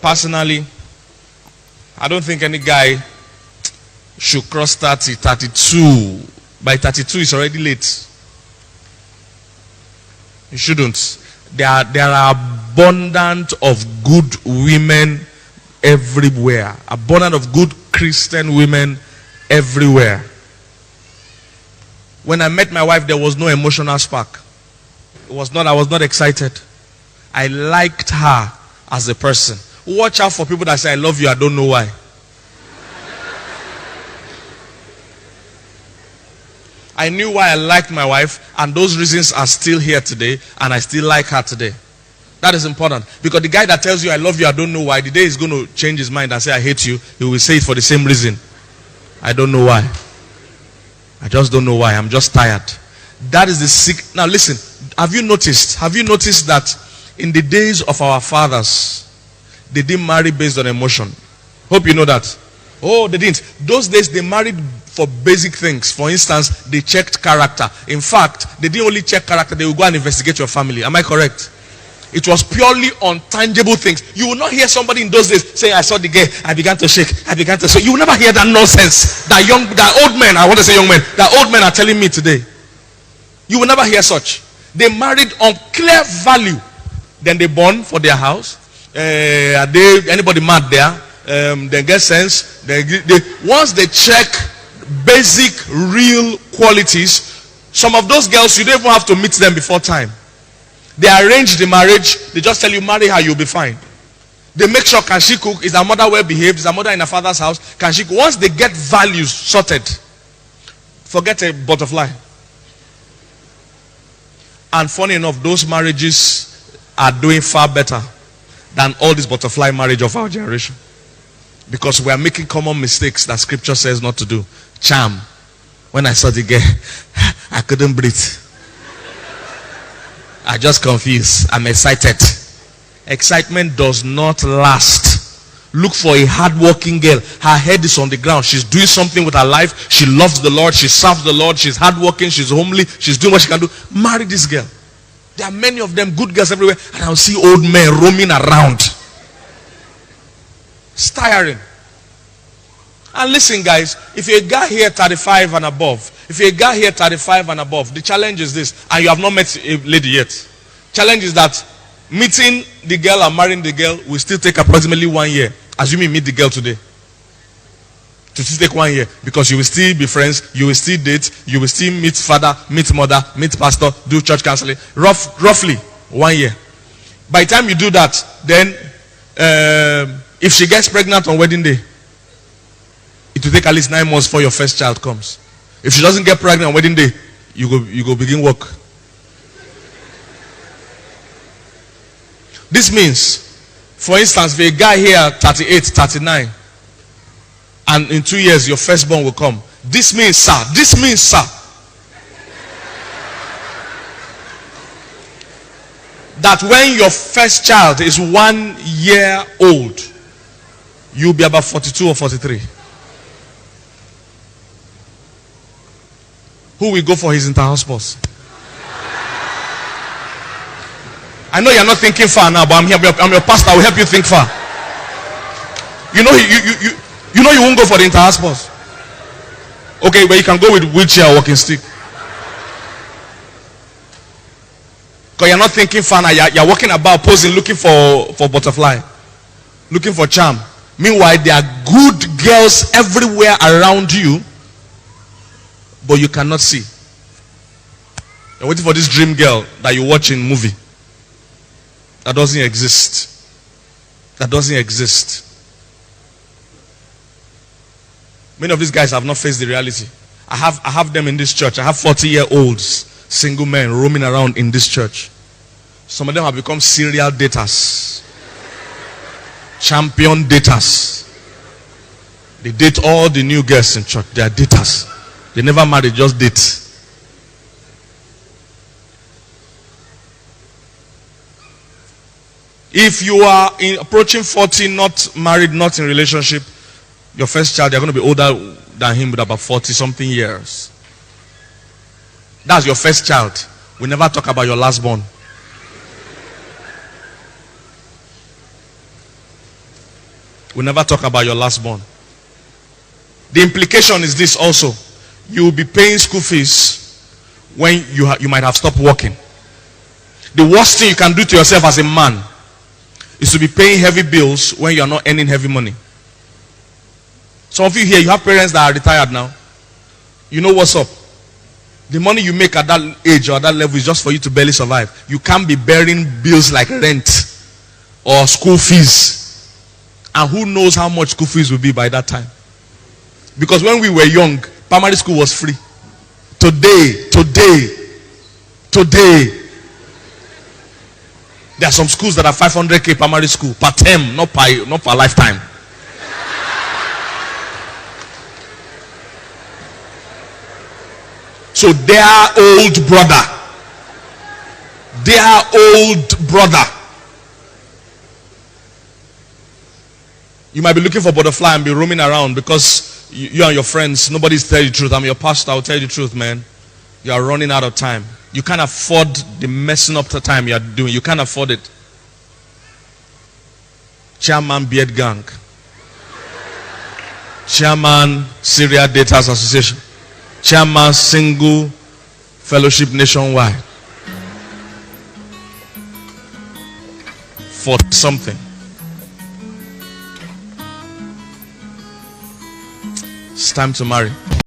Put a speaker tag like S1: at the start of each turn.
S1: Personally, I don't think any guy should cross 30, 32. By 32, it's already late. You shouldn't. There are abundant of good women everywhere. Abundant of good Christian women everywhere. When I met my wife, there was no emotional spark. I was not excited. I liked her as a person. Watch out for people that say, I love you, I don't know why. I knew why I liked my wife, and those reasons are still here today, and I still like her today. That is important. Because the guy that tells you, I love you, I don't know why, the day he's going to change his mind and say, I hate you, he will say it for the same reason. I don't know why. I just don't know why. I'm just tired. That is the sick. Now listen, have you noticed that in the days of our fathers, they didn't marry based on emotion? Hope you know that. Oh, they didn't. Those days they married for basic things. For instance, they checked character. In fact, they didn't only check character, they would go and investigate your family. Am I correct? It was purely on tangible things. You will not hear somebody in those days say, I saw the girl, I began to shake, I began to shake. You will never hear that nonsense. That old men, I want to say young men, that old men are telling me today. You will never hear such. They married on clear value. Then they born for their house. Are they anybody mad there? They get sense. Once they check basic real qualities, some of those girls you don't even have to meet them before time. They arrange the marriage. They just tell you, marry her, you'll be fine. They make sure, can she cook? Is her mother well behaved? Is her mother in her father's house? Can she cook? Once they get values sorted, forget a butterfly. And funny enough, those marriages are doing far better than all this butterfly marriage of our generation. Because we are making common mistakes that scripture says not to do. Charm. When I saw the girl, I couldn't breathe. I just confused. I'm excited. Excitement does not last. Look for a hardworking girl. Her head is on the ground. She's doing something with her life. She loves the Lord. She serves the Lord. She's hardworking. She's homely. She's doing what she can do. Marry this girl. There are many of them, good girls everywhere. And I'll see old men roaming around. It's tiring. And listen, guys, if you're a guy here 35 and above, the challenge is this, and you have not met a lady yet. Challenge is that meeting the girl and marrying the girl will still take approximately 1 year. Assuming you meet the girl today. To still take 1 year. Because you will still be friends, you will still date, you will still meet father, meet mother, meet pastor, do church counseling. Roughly 1 year. By the time you do that, then if she gets pregnant on wedding day, it will take at least 9 months before your first child comes. If she doesn't get pregnant on wedding day, you go begin work. This means, for instance, if a guy here 38, 39, and in 2 years your firstborn will come. This means, sir, that when your first child is 1 year old, you'll be about 42 or 43. Who will go for his inter-house sports? I know you're not thinking far now, but I'm here. I'm your pastor. I will help you think far. You know you won't go for the inter-house sports. Okay, but you can go with wheelchair or walking stick. Because you're not thinking far now. You're walking about posing, looking for butterfly, looking for charm. Meanwhile, there are good girls everywhere around you, but you cannot see. You're waiting for this dream girl that you watch in movie. That doesn't exist. That doesn't exist. Many of these guys have not faced the reality. I have them in this church. I have 40-year-olds, single men roaming around in this church. Some of them have become serial daters. Champion daters. They date all the new girls in church. They are daters. They never marry, just date. If you are approaching 40, not married, not in relationship, your first child, you're going to be older than him with about 40-something years. That's your first child. We never talk about your last born. We never talk about your last born. The implication is this also. You will be paying school fees when you might have stopped working. The worst thing you can do to yourself as a man is to be paying heavy bills when you are not earning heavy money. Some of you here, you have parents that are retired now. You know what's up. The money you make at that age or at that level is just for you to barely survive. You can't be bearing bills like rent or school fees. And who knows how much school fees will be by that time. Because when we were young, primary school was free. Today, there are some schools that are 500k primary school per term, not per lifetime. So their old brother. You might be looking for butterfly and be roaming around because you and your friends, nobody's telling you the truth. I'm your pastor, I'll tell you the truth, man. You are running out of time. You can't afford the messing up the time you are doing. You can't afford it. Chairman Beard Gang. Chairman Syria Daters Association. Chairman Single Fellowship Nationwide. For something. It's time to marry.